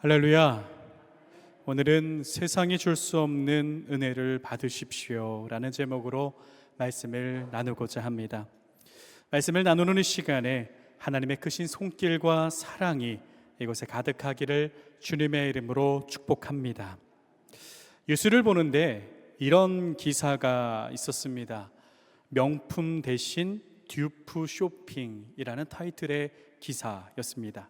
할렐루야. 오늘은 세상이 줄 수 없는 은혜를 받으십시오 라는 제목으로 말씀을 나누고자 합니다. 말씀을 나누는 이 시간에 하나님의 크신 손길과 사랑이 이곳에 가득하기를 주님의 이름으로 축복합니다. 뉴스를 보는데 이런 기사가 있었습니다. 명품 대신 듀프 쇼핑이라는 타이틀의 기사였습니다.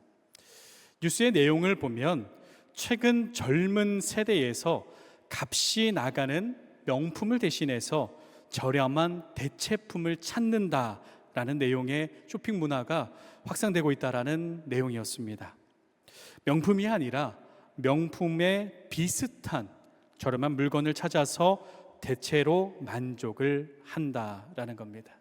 뉴스의 내용을 보면 최근 젊은 세대에서 값이 나가는 명품을 대신해서 저렴한 대체품을 찾는다라는 내용의 쇼핑 문화가 확산되고 있다라는 내용이었습니다. 명품이 아니라 명품에 비슷한 저렴한 물건을 찾아서 대체로 만족을 한다라는 겁니다.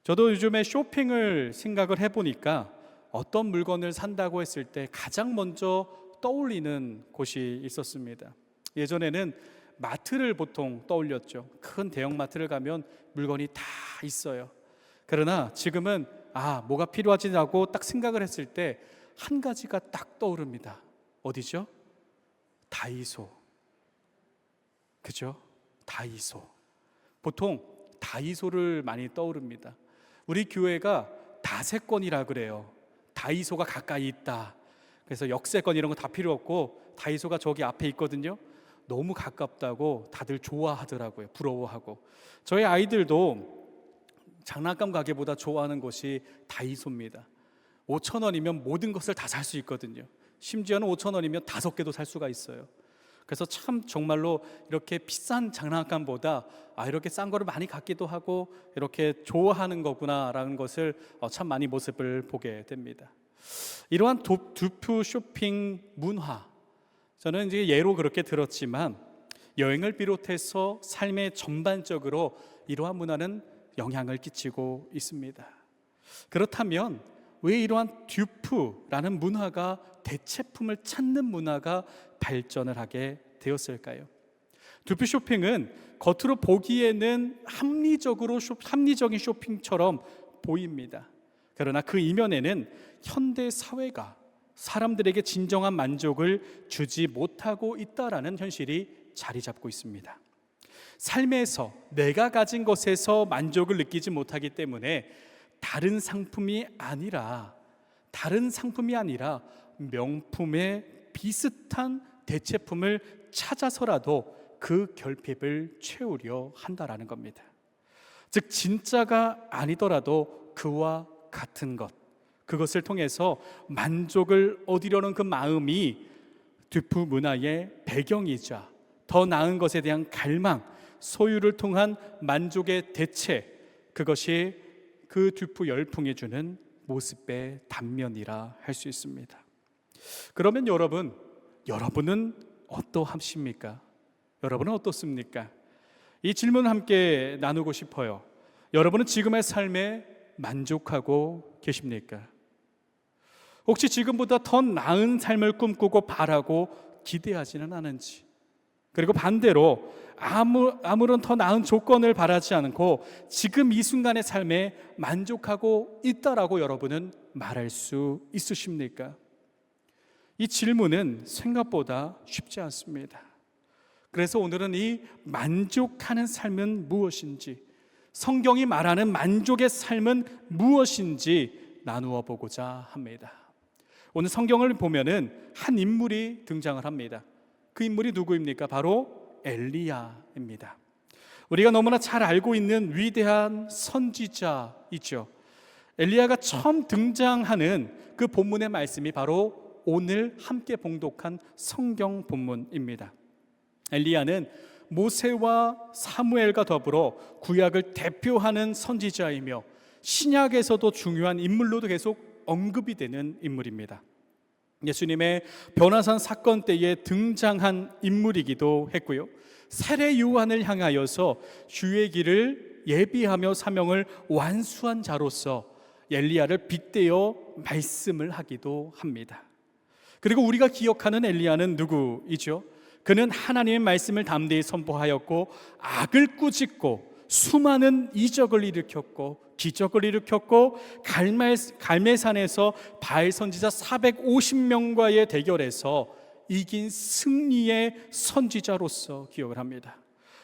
저도 요즘에 쇼핑을 생각을 해보니까 어떤 물건을 산다고 했을 때 가장 먼저 떠올리는 곳이 있었습니다. 예전에는 마트를 보통 떠올렸죠. 큰 대형마트를 가면 물건이 다 있어요. 그러나 지금은 뭐가 필요하지라고 딱 생각을 했을 때 한 가지가 딱 떠오릅니다. 어디죠? 다이소. 그죠? 다이소. 보통 다이소를 많이 떠오릅니다. 우리 교회가 다세권이라 그래요. 다이소가 가까이 있다. 그래서 역세권 이런 거 다 필요 없고 다이소가 저기 앞에 있거든요. 너무 가깝다고 다들 좋아하더라고요. 부러워하고. 저희 아이들도 장난감 가게보다 좋아하는 곳이 다이소입니다. 5,000원이면 모든 것을 다 살 수 있거든요. 심지어는 5,000원이면 5개도 살 수가 있어요. 그래서 참 정말로 이렇게 비싼 장난감보다 이렇게 싼 거를 많이 갖기도 하고 이렇게 좋아하는 거구나라는 것을 참 많이 모습을 보게 됩니다. 이러한 듀프 쇼핑 문화, 저는 이제 예로 그렇게 들었지만 여행을 비롯해서 삶의 전반적으로 이러한 문화는 영향을 끼치고 있습니다. 그렇다면 왜 이러한 듀프라는 문화가, 대체품을 찾는 문화가 발전을 하게 되었을까요? 듀프 쇼핑은 겉으로 보기에는 합리적인 쇼핑처럼 보입니다. 그러나 그 이면에는 현대 사회가 사람들에게 진정한 만족을 주지 못하고 있다라는 현실이 자리 잡고 있습니다. 삶에서 내가 가진 것에서 만족을 느끼지 못하기 때문에 다른 상품이 아니라 명품에 비슷한 대체품을 찾아서라도 그 결핍을 채우려 한다라는 겁니다. 즉 진짜가 아니더라도 그와 같은 것, 그것을 통해서 만족을 얻으려는 그 마음이 듀프 문화의 배경이자 더 나은 것에 대한 갈망, 소유를 통한 만족의 대체, 그것이 그 듀프 열풍이 주는 모습의 단면이라 할 수 있습니다. 그러면 여러분은 어떠하십니까? 여러분은 어떻습니까? 이 질문을 함께 나누고 싶어요. 여러분은 지금의 삶에 만족하고 계십니까? 혹시 지금보다 더 나은 삶을 꿈꾸고 바라고 기대하지는 않은지, 그리고 반대로 아무런 더 나은 조건을 바라지 않고 지금 이 순간의 삶에 만족하고 있다라고 여러분은 말할 수 있으십니까? 이 질문은 생각보다 쉽지 않습니다. 그래서 오늘은 이 만족하는 삶은 무엇인지, 성경이 말하는 만족의 삶은 무엇인지 나누어 보고자 합니다. 오늘 성경을 보면은 한 인물이 등장을 합니다. 그 인물이 누구입니까? 바로 엘리야입니다. 우리가 너무나 잘 알고 있는 위대한 선지자이죠. 엘리야가 처음 등장하는 그 본문의 말씀이 바로 오늘 함께 봉독한 성경 본문입니다. 엘리야는 모세와 사무엘과 더불어 구약을 대표하는 선지자이며 신약에서도 중요한 인물로도 계속 언급이 되는 인물입니다. 예수님의 변화산 사건 때에 등장한 인물이기도 했고요, 세례 요한을 향하여서 주의 길을 예비하며 사명을 완수한 자로서 엘리야를 빗대어 말씀을 하기도 합니다. 그리고 우리가 기억하는 엘리야는 누구이죠? 그는 하나님의 말씀을 담대히 선포하였고 악을 꾸짖고 수많은 이적을 일으켰고 기적을 일으켰고 갈멜산에서 바알 선지자 450명과의 대결에서 이긴 승리의 선지자로서 기억을 합니다.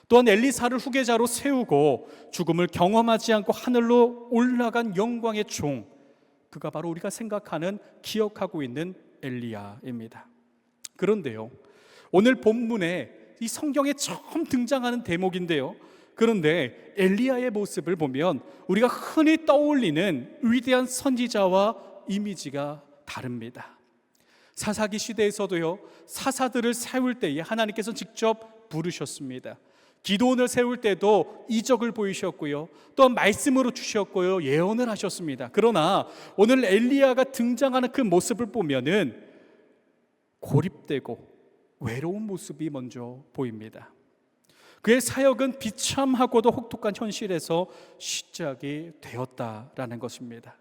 또한 엘리사를 후계자로 세우고 죽음을 경험하지 않고 하늘로 올라간 영광의 종, 그가 바로 우리가 생각하는, 기억하고 있는 엘리야입니다. 그런데요, 오늘 본문에 이 성경에 처음 등장하는 대목인데요, 그런데 엘리야의 모습을 보면 우리가 흔히 떠올리는 위대한 선지자와 이미지가 다릅니다. 사사기 시대에서도요, 사사들을 세울 때에 하나님께서 직접 부르셨습니다. 기도원을 세울 때도 이적을 보이셨고요, 또한 말씀으로 주셨고요, 예언을 하셨습니다. 그러나 오늘 엘리야가 등장하는 그 모습을 보면은 고립되고 외로운 모습이 먼저 보입니다. 그의 사역은 비참하고도 혹독한 현실에서 시작이 되었다라는 것입니다.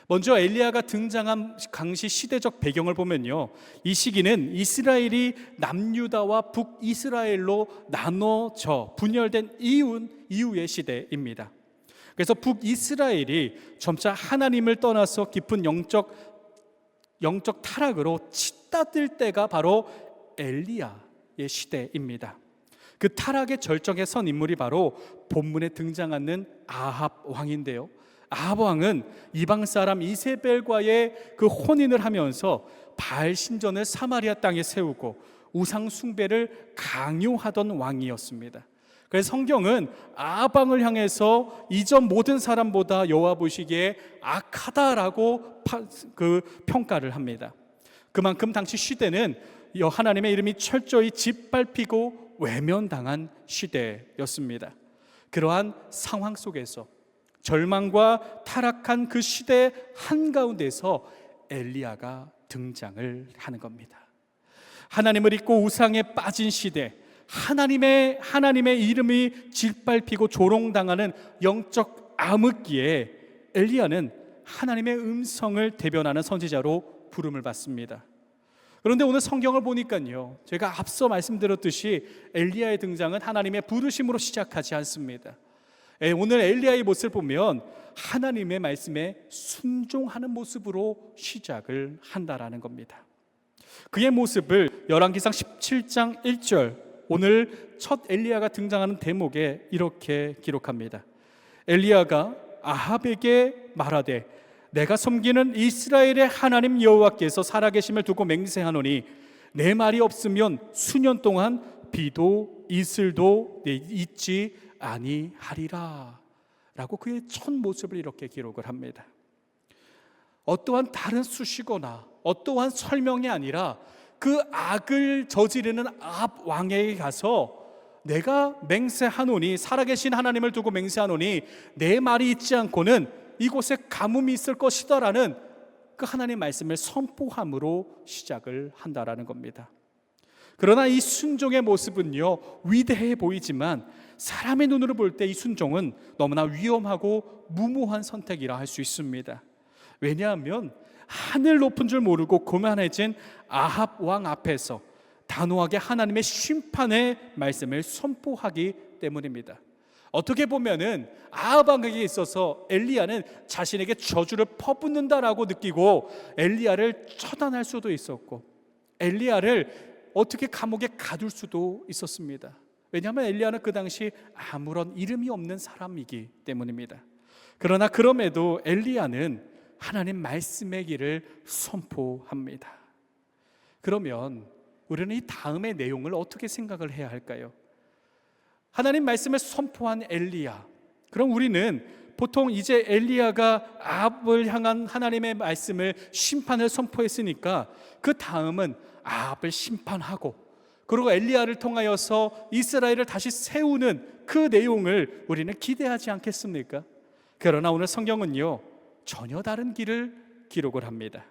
먼저 엘리야가 등장한 당시 시대적 배경을 보면요, 이 시기는 이스라엘이 남유다와 북이스라엘로 나눠져 분열된 이후의 시대입니다. 그래서 북이스라엘이 점차 하나님을 떠나서 깊은 영적 타락으로 치닫을 때가 바로 엘리야의 시대입니다. 그 타락의 절정에 선 인물이 바로 본문에 등장하는 아합 왕인데요, 아합 왕은 이방 사람 이세벨과의 그 혼인을 하면서 바알 신전을 사마리아 땅에 세우고 우상 숭배를 강요하던 왕이었습니다. 그래서 성경은 아합 왕을 향해서 이전 모든 사람보다 여호와 보시기에 악하다라고 평가를 합니다. 그만큼 당시 시대는 하나님의 이름이 철저히 짓밟히고 외면당한 시대였습니다. 그러한 상황 속에서 절망과 타락한 그 시대 한가운데서 엘리야가 등장을 하는 겁니다. 하나님을 잊고 우상에 빠진 시대, 하나님의 이름이 짓밟히고 조롱당하는 영적 암흑기에 엘리야는 하나님의 음성을 대변하는 선지자로 부름을 받습니다. 그런데 오늘 성경을 보니까요, 제가 앞서 말씀드렸듯이 엘리야의 등장은 하나님의 부르심으로 시작하지 않습니다. 오늘 엘리야의 모습을 보면 하나님의 말씀에 순종하는 모습으로 시작을 한다라는 겁니다. 그의 모습을 열왕기상 17장 1절, 오늘 첫 엘리야가 등장하는 대목에 이렇게 기록합니다. 엘리야가 아합에게 말하되 내가 섬기는 이스라엘의 하나님 여호와께서 살아계심을 두고 맹세하노니 내 말이 없으면 수년 동안 비도 이슬도 있지 아니하리라 라고 그의 첫 모습을 이렇게 기록을 합니다. 어떠한 다른 수식어나 어떠한 설명이 아니라 그 악을 저지르는 아합 왕에게 가서 내가 맹세하노니, 살아계신 하나님을 두고 맹세하노니 내 말이 있지 않고는 이곳에 가뭄이 있을 것이다라는 그 하나님의 말씀을 선포함으로 시작을 한다라는 겁니다. 그러나 이 순종의 모습은요, 위대해 보이지만 사람의 눈으로 볼 때 이 순종은 너무나 위험하고 무모한 선택이라 할 수 있습니다. 왜냐하면 하늘 높은 줄 모르고 교만해진 아합 왕 앞에서 단호하게 하나님의 심판의 말씀을 선포하기 때문입니다. 어떻게 보면은 아합 왕에게 있어서 엘리야는 자신에게 저주를 퍼붓는다라고 느끼고 엘리야를 처단할 수도 있었고 엘리야를 어떻게 감옥에 가둘 수도 있었습니다. 왜냐하면 엘리야는 그 당시 아무런 이름이 없는 사람이기 때문입니다. 그러나 그럼에도 엘리야는 하나님 말씀의 길을 선포합니다. 그러면 우리는 이 다음의 내용을 어떻게 생각을 해야 할까요? 하나님 말씀을 선포한 엘리야, 그럼 우리는 보통 이제 엘리야가 아합을 향한 하나님의 말씀을, 심판을 선포했으니까 그 다음은 아합을 심판하고 그리고 엘리야를 통하여서 이스라엘을 다시 세우는 그 내용을 우리는 기대하지 않겠습니까? 그러나 오늘 성경은요, 전혀 다른 길을 기록을 합니다.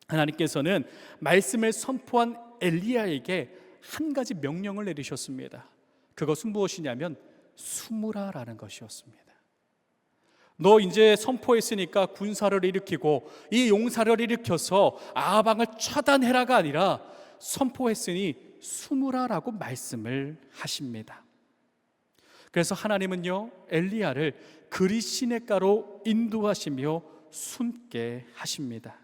하나님께서는 말씀을 선포한 엘리야에게 한 가지 명령을 내리셨습니다. 그것은 무엇이냐면 숨으라라는 것이었습니다. 너 이제 선포했으니까 군사를 일으키고 이 용사를 일으켜서 아합 왕을 처단해라가 아니라 선포했으니 숨으라라고 말씀을 하십니다. 그래서 하나님은요, 엘리야를 그리 시냇가로 인도하시며 숨게 하십니다.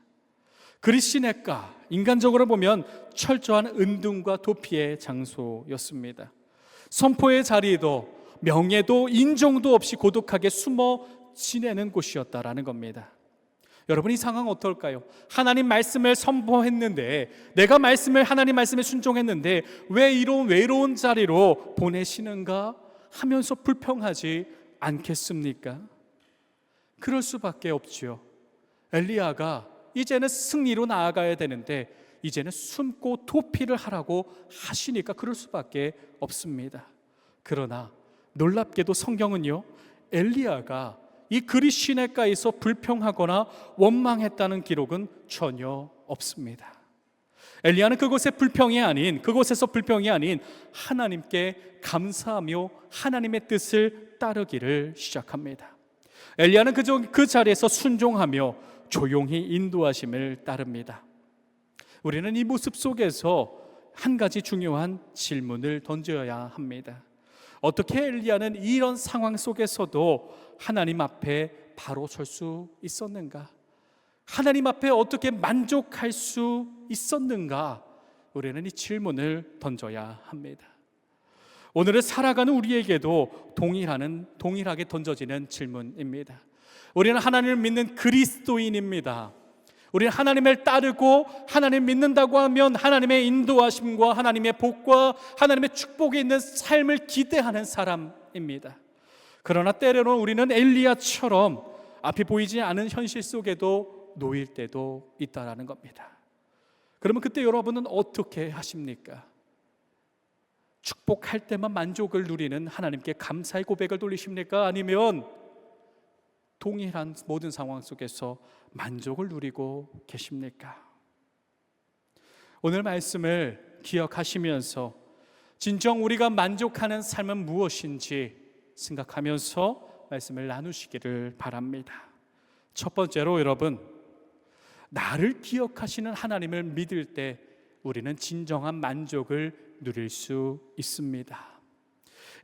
그리 시냇가, 인간적으로 보면 철저한 은둔과 도피의 장소였습니다. 선포의 자리도 명예도 인정도 없이 고독하게 숨어 지내는 곳이었다라는 겁니다. 여러분, 이 상황 어떨까요? 하나님 말씀을 선포했는데, 내가 하나님 말씀에 순종했는데 왜 이런 외로운 자리로 보내시는가 하면서 불평하지 않겠습니까? 그럴 수밖에 없지요. 엘리야가 이제는 승리로 나아가야 되는데 이제는 숨고 도피를 하라고 하시니까 그럴 수밖에 없습니다. 그러나 놀랍게도 성경은요, 엘리야가 이 그리 시냇가에서 불평하거나 원망했다는 기록은 전혀 없습니다. 엘리야는 그곳에서 불평이 아닌 하나님께 감사하며 하나님의 뜻을 따르기를 시작합니다. 엘리야는 그 자리에서 순종하며 조용히 인도하심을 따릅니다. 우리는 이 모습 속에서 한 가지 중요한 질문을 던져야 합니다. 어떻게 엘리야는 이런 상황 속에서도 하나님 앞에 바로 설 수 있었는가? 하나님 앞에 어떻게 만족할 수 있었는가? 우리는 이 질문을 던져야 합니다. 오늘을 살아가는 우리에게도 동일하게 던져지는 질문입니다. 우리는 하나님을 믿는 그리스도인입니다. 우리는 하나님을 따르고 하나님 믿는다고 하면 하나님의 인도하심과 하나님의 복과 하나님의 축복이 있는 삶을 기대하는 사람입니다. 그러나 때로는 우리는 엘리야처럼 앞이 보이지 않은 현실 속에도 놓일 때도 있다라는 겁니다. 그러면 그때 여러분은 어떻게 하십니까? 축복할 때만 만족을 누리는 하나님께 감사의 고백을 돌리십니까? 아니면 동일한 모든 상황 속에서 만족을 누리고 계십니까? 오늘 말씀을 기억하시면서 진정 우리가 만족하는 삶은 무엇인지 생각하면서 말씀을 나누시기를 바랍니다. 첫 번째로 여러분, 나를 기억하시는 하나님을 믿을 때 우리는 진정한 만족을 누릴 수 있습니다.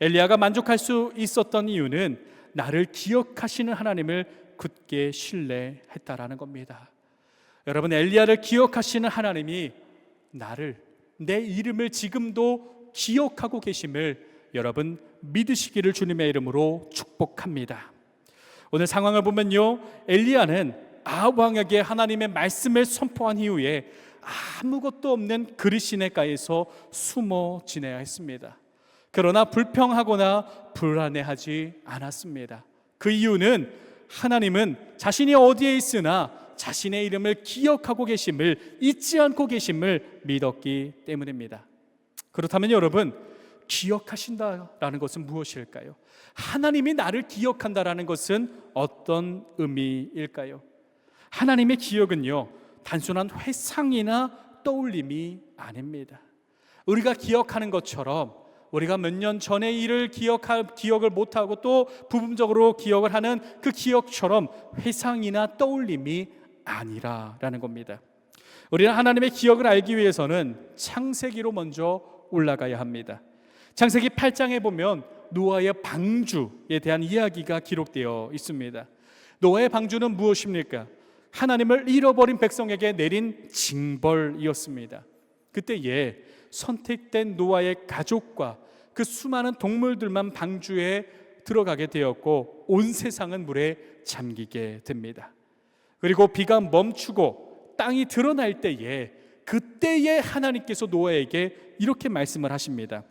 엘리야가 만족할 수 있었던 이유는 나를 기억하시는 하나님을 굳게 신뢰했다라는 겁니다. 여러분, 엘리야를 기억하시는 하나님이 내 이름을 지금도 기억하고 계심을 여러분 믿으시기를 주님의 이름으로 축복합니다. 오늘 상황을 보면요, 엘리야는 아합 왕에게 하나님의 말씀을 선포한 이후에 아무것도 없는 그리 시냇가에서 숨어 지내야 했습니다. 그러나 불평하거나 불안해하지 않았습니다. 그 이유는 하나님은 자신이 어디에 있으나 자신의 이름을 기억하고 계심을, 잊지 않고 계심을 믿었기 때문입니다. 그렇다면 여러분, 기억하신다라는 것은 무엇일까요? 하나님이 나를 기억한다라는 것은 어떤 의미일까요? 하나님의 기억은요, 단순한 회상이나 떠올림이 아닙니다. 우리가 기억하는 것처럼 우리가 몇 년 전의 일을 기억을 못하고 또 부분적으로 기억을 하는 그 기억처럼 회상이나 떠올림이 아니라라는 겁니다. 우리는 하나님의 기억을 알기 위해서는 창세기로 먼저 올라가야 합니다. 창세기 8장에 보면 노아의 방주에 대한 이야기가 기록되어 있습니다. 노아의 방주는 무엇입니까? 하나님을 잃어버린 백성에게 내린 징벌이었습니다. 그때에 선택된 노아의 가족과 그 수많은 동물들만 방주에 들어가게 되었고 온 세상은 물에 잠기게 됩니다. 그리고 비가 멈추고 땅이 드러날 때에 그때에 하나님께서 노아에게 이렇게 말씀을 하십니다.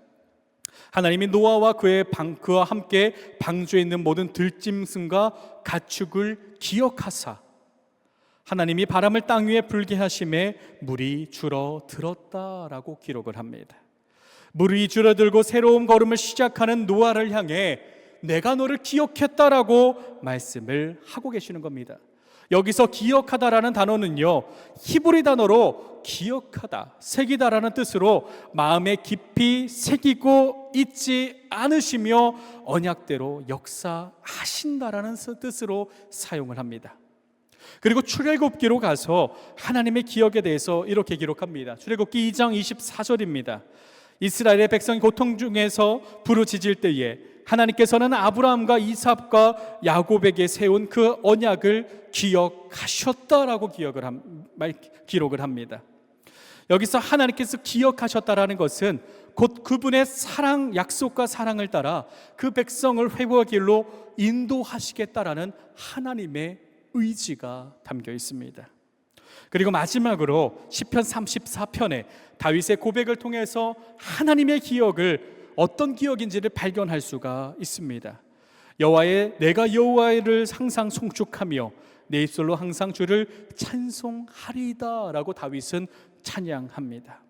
하나님이 노아와 그와 함께 방주에 있는 모든 들짐승과 가축을 기억하사 하나님이 바람을 땅 위에 불게 하심에 물이 줄어들었다라고 기록을 합니다. 물이 줄어들고 새로운 걸음을 시작하는 노아를 향해 내가 너를 기억했다라고 말씀을 하고 계시는 겁니다. 여기서 기억하다라는 단어는요, 히브리 단어로 기억하다, 새기다라는 뜻으로 마음에 깊이 새기고 잊지 않으시며 언약대로 역사하신다라는 뜻으로 사용을 합니다. 그리고 출애굽기로 가서 하나님의 기억에 대해서 이렇게 기록합니다. 출애굽기 2장 24절입니다. 이스라엘의 백성이 고통 중에서 부르짖을 때에 하나님께서는 아브라함과 이삭과 야곱에게 세운 그 언약을 기억하셨다라고 기록을 합니다. 여기서 하나님께서 기억하셨다라는 것은 곧 그분의 사랑, 약속과 사랑을 따라 그 백성을 회복의 길로 인도하시겠다라는 하나님의 의지가 담겨 있습니다. 그리고 마지막으로 시편 34편에 다윗의 고백을 통해서 하나님의 기억을 어떤 기억인지를 발견할 수가 있습니다. 내가 여호와를 항상 송축하며 내 입술로 항상 주를 찬송하리다 라고 다윗은 찬양합니다.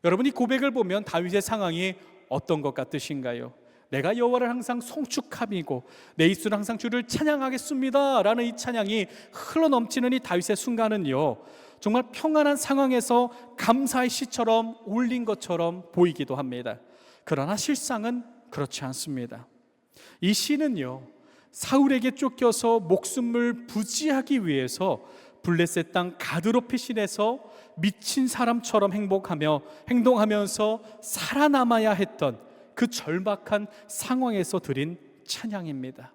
여러분, 이 고백을 보면 다윗의 상황이 어떤 것 같으신가요? 내가 여호와를 항상 송축함이고 내 입술로 항상 주를 찬양하겠습니다 라는 이 찬양이 흘러넘치는 이 다윗의 순간은요, 정말 평안한 상황에서 감사의 시처럼 올린 것처럼 보이기도 합니다. 그러나 실상은 그렇지 않습니다. 이 시는요, 사울에게 쫓겨서 목숨을 부지하기 위해서 블레셋 땅 가드로 피신해서 미친 사람처럼 행동하면서 살아남아야 했던 그 절박한 상황에서 드린 찬양입니다.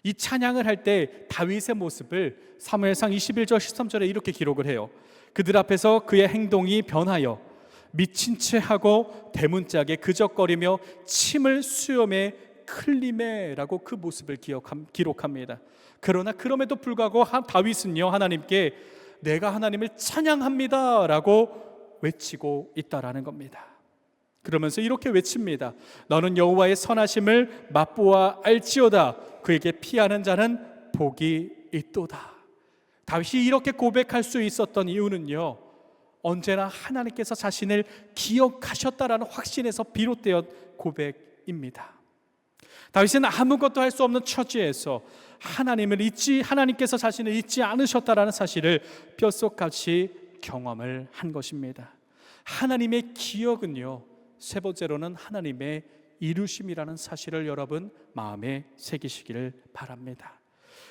이 찬양을 할 때 다윗의 모습을 사무엘상 21절 13절에 이렇게 기록을 해요. 그들 앞에서 그의 행동이 변하여 미친 채 하고 대문짝에 그적거리며 침을 수염에 클림에라고 그 모습을 기록합니다. 그러나 그럼에도 불구하고 다윗은요, 하나님께 내가 하나님을 찬양합니다 라고 외치고 있다라는 겁니다. 그러면서 이렇게 외칩니다. 너는 여호와의 선하심을 맛보아 알지어다. 그에게 피하는 자는 복이 있도다. 다윗이 이렇게 고백할 수 있었던 이유는요, 언제나 하나님께서 자신을 기억하셨다라는 확신에서 비롯되어 고백입니다. 다윗은 아무것도 할 수 없는 처지에서 하나님께서 자신을 잊지 않으셨다라는 사실을 뼛속같이 경험을 한 것입니다. 하나님의 기억은요, 세 번째로는 하나님의 이루심이라는 사실을 여러분 마음에 새기시기를 바랍니다.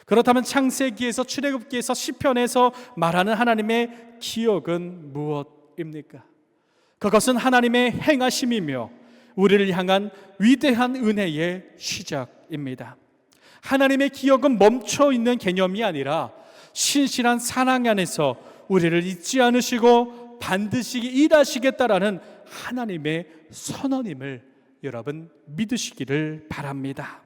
그렇다면 창세기에서 출애굽기에서 시편에서 말하는 하나님의 기억은 무엇입니까? 그것은 하나님의 행하심이며 우리를 향한 위대한 은혜의 시작입니다. 하나님의 기억은 멈춰 있는 개념이 아니라 신실한 사랑 안에서 우리를 잊지 않으시고 반드시 일하시겠다라는 하나님의 선언임을 여러분 믿으시기를 바랍니다.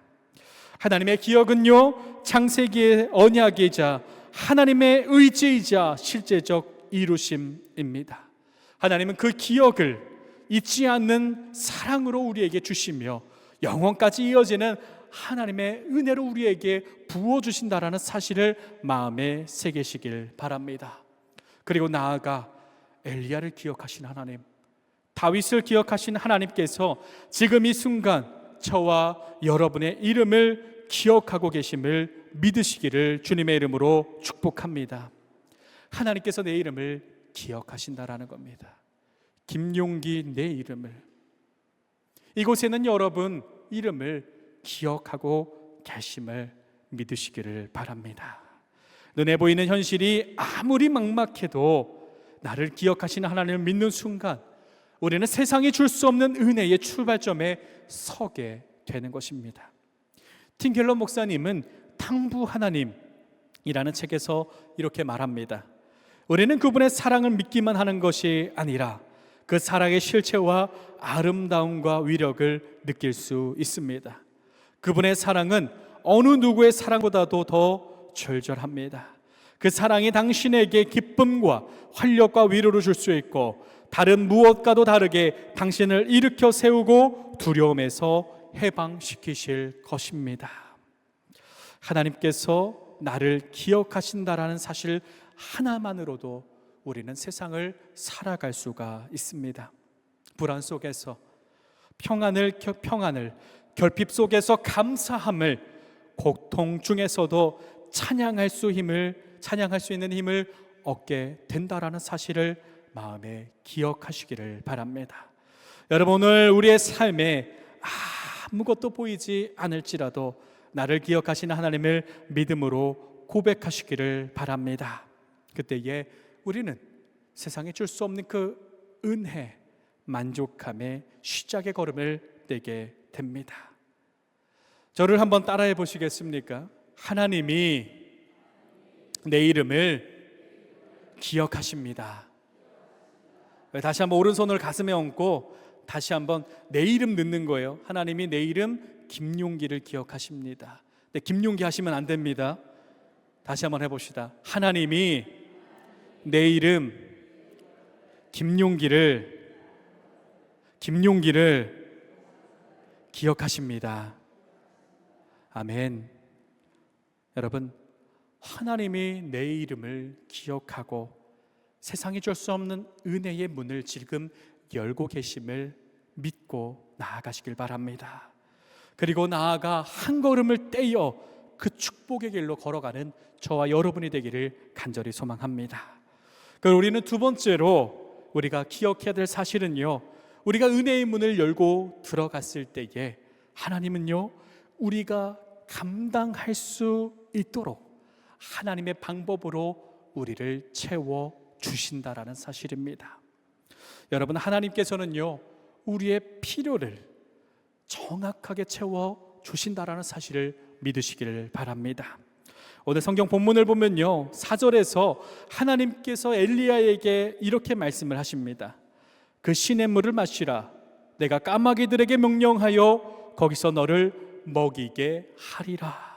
하나님의 기억은요, 창세기의 언약이자 하나님의 의지이자 실제적 이루심입니다. 하나님은 그 기억을 잊지 않는 사랑으로 우리에게 주시며 영원까지 이어지는 하나님의 은혜로 우리에게 부어주신다라는 사실을 마음에 새기시길 바랍니다. 그리고 나아가 엘리야를 기억하신 하나님, 다윗을 기억하신 하나님께서 지금 이 순간 저와 여러분의 이름을 기억하고 계심을 믿으시기를 주님의 이름으로 축복합니다. 하나님께서 내 이름을 기억하신다라는 겁니다. 김용기 내 이름을, 이곳에는 여러분 이름을 기억하고 계심을 믿으시기를 바랍니다. 눈에 보이는 현실이 아무리 막막해도 나를 기억하시는 하나님을 믿는 순간 우리는 세상이 줄 수 없는 은혜의 출발점에 서게 되는 것입니다. 팀 켈러 목사님은 탕부 하나님이라는 책에서 이렇게 말합니다. 우리는 그분의 사랑을 믿기만 하는 것이 아니라 그 사랑의 실체와 아름다움과 위력을 느낄 수 있습니다. 그분의 사랑은 어느 누구의 사랑보다도 더 절절합니다. 그 사랑이 당신에게 기쁨과 활력과 위로를 줄 수 있고 다른 무엇과도 다르게 당신을 일으켜 세우고 두려움에서 해방시키실 것입니다. 하나님께서 나를 기억하신다라는 사실 하나만으로도 우리는 세상을 살아갈 수가 있습니다. 불안 속에서 평안을 결핍 속에서 감사함을, 고통 중에서도 찬양할 수 있는 힘을 얻게 된다라는 사실을 마음에 기억하시기를 바랍니다. 여러분, 오늘 우리의 삶에 아무것도 보이지 않을지라도 나를 기억하시는 하나님을 믿음으로 고백하시기를 바랍니다. 그때에 우리는 세상에 줄 수 없는 그 은혜, 만족함의 시작의 걸음을 떼게 됩니다. 저를 한번 따라해 보시겠습니까? 하나님이 내 이름을 기억하십니다. 다시 한번 오른손을 가슴에 얹고 다시 한번 내 이름 넣는 거예요. 하나님이 내 이름 김용기를 기억하십니다. 근데 김용기 하시면 안 됩니다. 다시 한번 해봅시다. 하나님이 내 이름 김용기를 기억하십니다. 아멘. 여러분, 하나님이 내 이름을 기억하고 세상이 줄 수 없는 은혜의 문을 지금 열고 계심을 믿고 나아가시길 바랍니다. 그리고 나아가 한 걸음을 떼어 그 축복의 길로 걸어가는 저와 여러분이 되기를 간절히 소망합니다. 그리고 우리는 두 번째로 우리가 기억해야 될 사실은요, 우리가 은혜의 문을 열고 들어갔을 때에 하나님은요, 우리가 감당할 수 있도록 하나님의 방법으로 우리를 채워 주신다라는 사실입니다. 여러분, 하나님께서는요, 우리의 필요를 정확하게 채워 주신다라는 사실을 믿으시기를 바랍니다. 오늘 성경 본문을 보면요, 4절에서 하나님께서 엘리야에게 이렇게 말씀을 하십니다. 그 시냇물을 마시라. 내가 까마귀들에게 명령하여 거기서 너를 먹이게 하리라.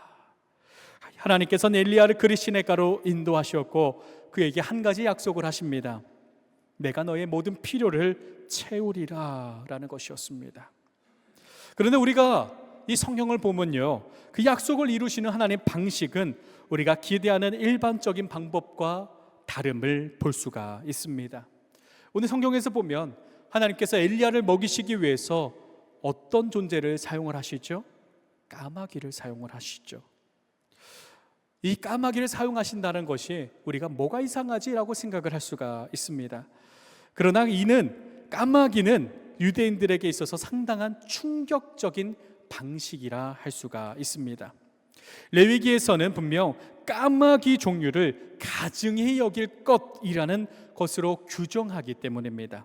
하나님께서는 엘리야를 그리 시냇가로 인도하셨고 그에게 한 가지 약속을 하십니다. 내가 너의 모든 필요를 채우리라 라는 것이었습니다. 그런데 우리가 이 성경을 보면요, 그 약속을 이루시는 하나님의 방식은 우리가 기대하는 일반적인 방법과 다름을 볼 수가 있습니다. 오늘 성경에서 보면 하나님께서 엘리야를 먹이시기 위해서 어떤 존재를 사용을 하시죠? 까마귀를 사용을 하시죠. 이 까마귀를 사용하신다는 것이 우리가 뭐가 이상하지라고 생각을 할 수가 있습니다. 그러나 까마귀는 유대인들에게 있어서 상당한 충격적인 방식이라 할 수가 있습니다. 레위기에서는 분명 까마귀 종류를 가증히 여길 것이라는 것으로 규정하기 때문입니다.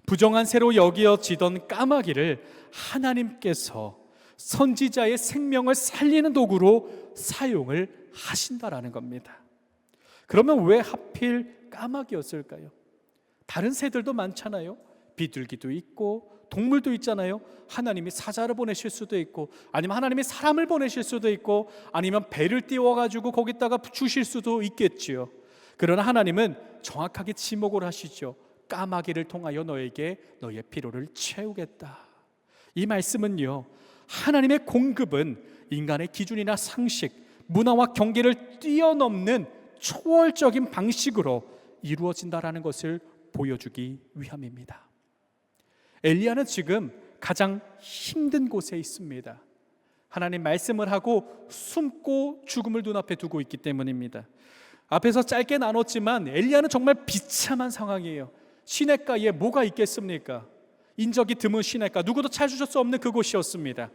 부정한 새로 여겨지던 까마귀를 하나님께서 선지자의 생명을 살리는 도구로 사용을 하신다라는 겁니다. 그러면 왜 하필 까마귀였을까요? 다른 새들도 많잖아요. 비둘기도 있고 동물도 있잖아요. 하나님이 사자를 보내실 수도 있고, 아니면 하나님이 사람을 보내실 수도 있고, 아니면 배를 띄워가지고 거기다가 주실 수도 있겠지요. 그러나 하나님은 정확하게 지목을 하시죠. 까마귀를 통하여 너에게 너의 필요를 채우겠다. 이 말씀은요, 하나님의 공급은 인간의 기준이나 상식, 문화와 경계를 뛰어넘는 초월적인 방식으로 이루어진다라는 것을 보여주기 위함입니다. 엘리야는 지금 가장 힘든 곳에 있습니다. 하나님 말씀을 하고 숨고 죽음을 눈앞에 두고 있기 때문입니다. 앞에서 짧게 나눴지만 엘리야는 정말 비참한 상황이에요. 시냇가에 뭐가 있겠습니까? 인적이 드문 시냇가, 누구도 찾으실 수 없는 그곳이었습니다.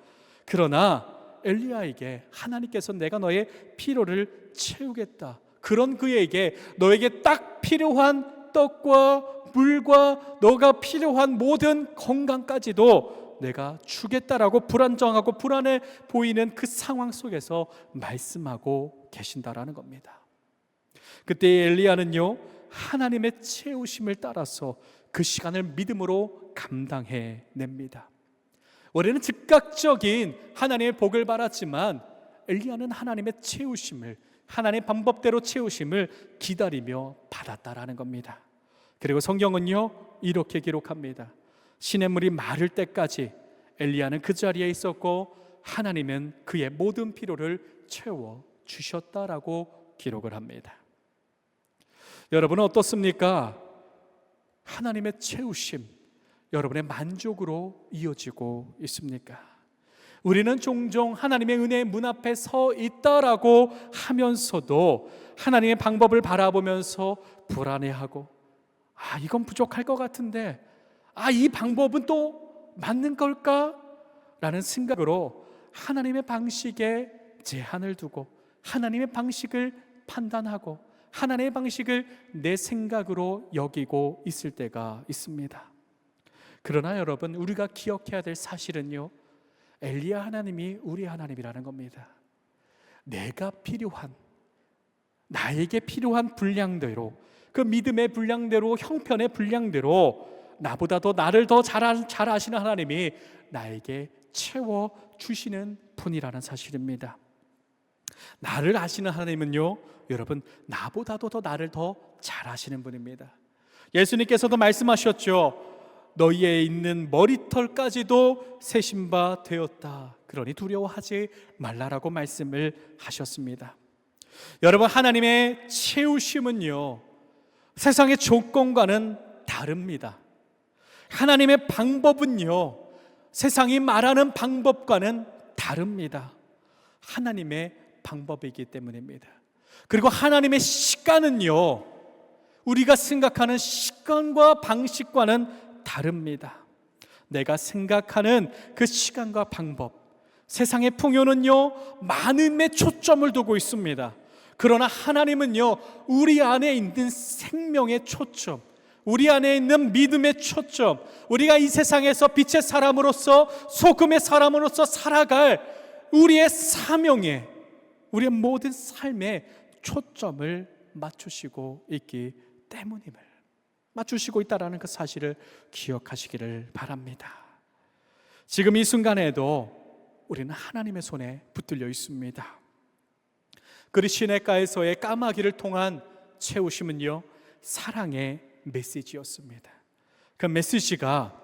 그러나 엘리야에게 하나님께서 내가 너의 필요를 채우겠다, 그런 그에게 너에게 딱 필요한 떡과 물과 너가 필요한 모든 건강까지도 내가 주겠다라고 불안정하고 불안해 보이는 그 상황 속에서 말씀하고 계신다라는 겁니다. 그때 엘리야는요, 하나님의 채우심을 따라서 그 시간을 믿음으로 감당해 냅니다. 원래는 즉각적인 하나님의 복을 받았지만 엘리야는 하나님의 채우심을, 하나님의 방법대로 채우심을 기다리며 받았다라는 겁니다. 그리고 성경은요, 이렇게 기록합니다. 시냇물이 마를 때까지 엘리야는 그 자리에 있었고 하나님은 그의 모든 필요를 채워 주셨다라고 기록을 합니다. 여러분은 어떻습니까? 하나님의 채우심, 여러분의 만족으로 이어지고 있습니까? 우리는 종종 하나님의 은혜의 문 앞에 서 있다라고 하면서도 하나님의 방법을 바라보면서 불안해하고, 이건 부족할 것 같은데, 이 방법은 또 맞는 걸까? 라는 생각으로 하나님의 방식에 제한을 두고 하나님의 방식을 판단하고 하나님의 방식을 내 생각으로 여기고 있을 때가 있습니다. 그러나 여러분, 우리가 기억해야 될 사실은요, 엘리야 하나님이 우리 하나님이라는 겁니다. 내가 필요한, 나에게 필요한 분량대로, 그 믿음의 분량대로, 형편의 분량대로 나보다 더 나를 더 잘 아시는 하나님이 나에게 채워주시는 분이라는 사실입니다. 나를 아시는 하나님은요, 여러분, 나보다도 더 나를 더 잘 아시는 분입니다. 예수님께서도 말씀하셨죠. 너희에 있는 머리털까지도 세신 바 되었다. 그러니 두려워하지 말라라고 말씀을 하셨습니다. 여러분, 하나님의 채우심은요, 세상의 조건과는 다릅니다. 하나님의 방법은요, 세상이 말하는 방법과는 다릅니다. 하나님의 방법이기 때문입니다. 그리고 하나님의 시간은요, 우리가 생각하는 시간과 방식과는 다릅니다. 내가 생각하는 그 시간과 방법, 세상의 풍요는요, 많음에 초점을 두고 있습니다. 그러나 하나님은요, 우리 안에 있는 생명의 초점, 우리 안에 있는 믿음의 초점, 우리가 이 세상에서 빛의 사람으로서, 소금의 사람으로서 살아갈 우리의 사명에, 우리의 모든 삶에 초점을 맞추시고 있기 때문임을, 맞추시고 있다는 그 사실을 기억하시기를 바랍니다. 지금 이 순간에도 우리는 하나님의 손에 붙들려 있습니다. 그리 시냇가에서의 까마귀를 통한 채우심은요, 사랑의 메시지였습니다. 그 메시지가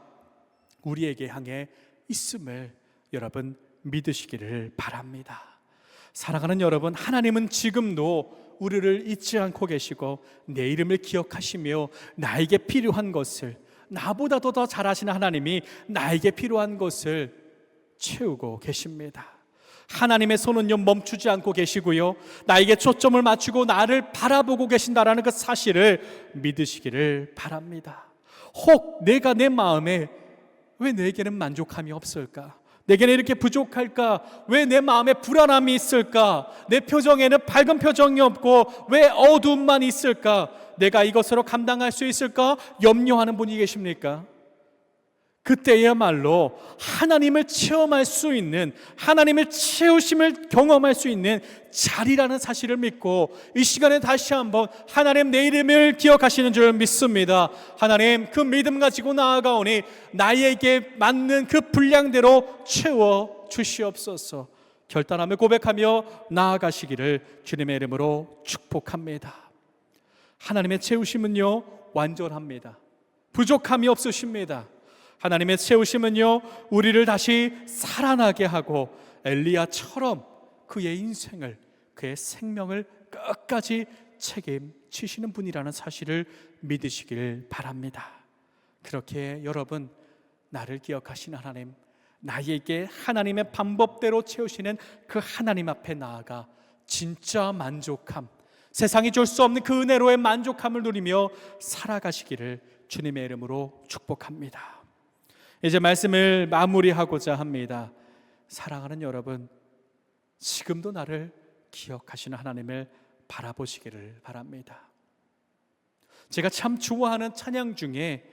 우리에게 향해 있음을 여러분 믿으시기를 바랍니다. 사랑하는 여러분, 하나님은 지금도 우리를 잊지 않고 계시고 내 이름을 기억하시며 나에게 필요한 것을, 나보다도 더 잘 아시는 하나님이 나에게 필요한 것을 채우고 계십니다. 하나님의 손은요, 멈추지 않고 계시고요, 나에게 초점을 맞추고 나를 바라보고 계신다라는 그 사실을 믿으시기를 바랍니다. 혹 내가 내 마음에 왜 내게는 만족함이 없을까? 내게는 이렇게 부족할까? 왜 내 마음에 불안함이 있을까? 내 표정에는 밝은 표정이 없고 왜 어두움만 있을까? 내가 이것으로 감당할 수 있을까? 염려하는 분이 계십니까? 그때야말로 하나님을 체험할 수 있는, 하나님의 채우심을 경험할 수 있는 자리라는 사실을 믿고 이 시간에 다시 한번 하나님 내 이름을 기억하시는 줄 믿습니다. 하나님, 그 믿음 가지고 나아가오니 나에게 맞는 그 분량대로 채워 주시옵소서. 결단하며 고백하며 나아가시기를 주님의 이름으로 축복합니다. 하나님의 채우심은요, 완전합니다. 부족함이 없으십니다. 하나님의 채우심은요, 우리를 다시 살아나게 하고 엘리야처럼 그의 인생을, 그의 생명을 끝까지 책임지시는 분이라는 사실을 믿으시길 바랍니다. 그렇게 여러분, 나를 기억하시는 하나님, 나에게 하나님의 방법대로 채우시는 그 하나님 앞에 나아가 진짜 만족함, 세상이 줄 수 없는 그 은혜로의 만족함을 누리며 살아가시기를 주님의 이름으로 축복합니다. 이제 말씀을 마무리하고자 합니다. 사랑하는 여러분, 지금도 나를 기억하시는 하나님을 바라보시기를 바랍니다. 제가 참 좋아하는 찬양 중에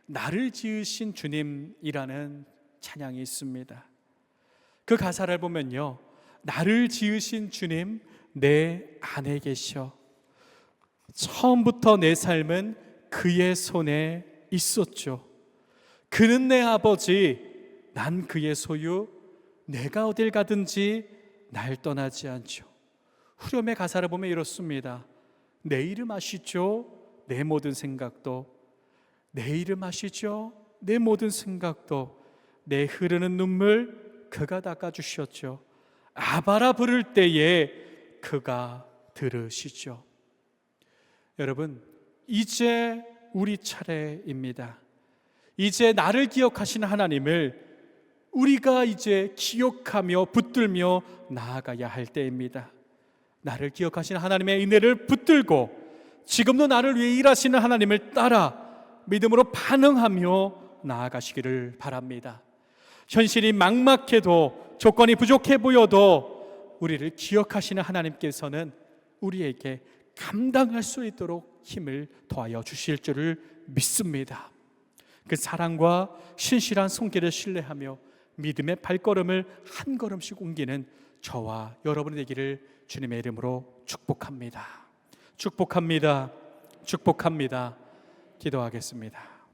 나를 지으신 주님이라는 찬양이 있습니다. 그 가사를 보면요, 나를 지으신 주님 내 안에 계셔. 처음부터 내 삶은 그의 손에 있었죠. 그는 내 아버지, 난 그의 소유, 내가 어딜 가든지 날 떠나지 않죠. 후렴의 가사를 보면 이렇습니다. 내 이름 아시죠? 내 모든 생각도. 내 이름 아시죠? 내 모든 생각도. 내 흐르는 눈물 그가 닦아주셨죠. 아바라 부를 때에 그가 들으시죠. 여러분, 이제 우리 차례입니다. 이제 나를 기억하시는 하나님을 우리가 이제 기억하며 붙들며 나아가야 할 때입니다. 나를 기억하시는 하나님의 은혜를 붙들고 지금도 나를 위해 일하시는 하나님을 따라 믿음으로 반응하며 나아가시기를 바랍니다. 현실이 막막해도, 조건이 부족해 보여도 우리를 기억하시는 하나님께서는 우리에게 감당할 수 있도록 힘을 더하여 주실 줄을 믿습니다. 그 사랑과 신실한 손길을 신뢰하며 믿음의 발걸음을 한 걸음씩 옮기는 저와 여러분이 되기를 주님의 이름으로 축복합니다. 축복합니다. 축복합니다. 기도하겠습니다.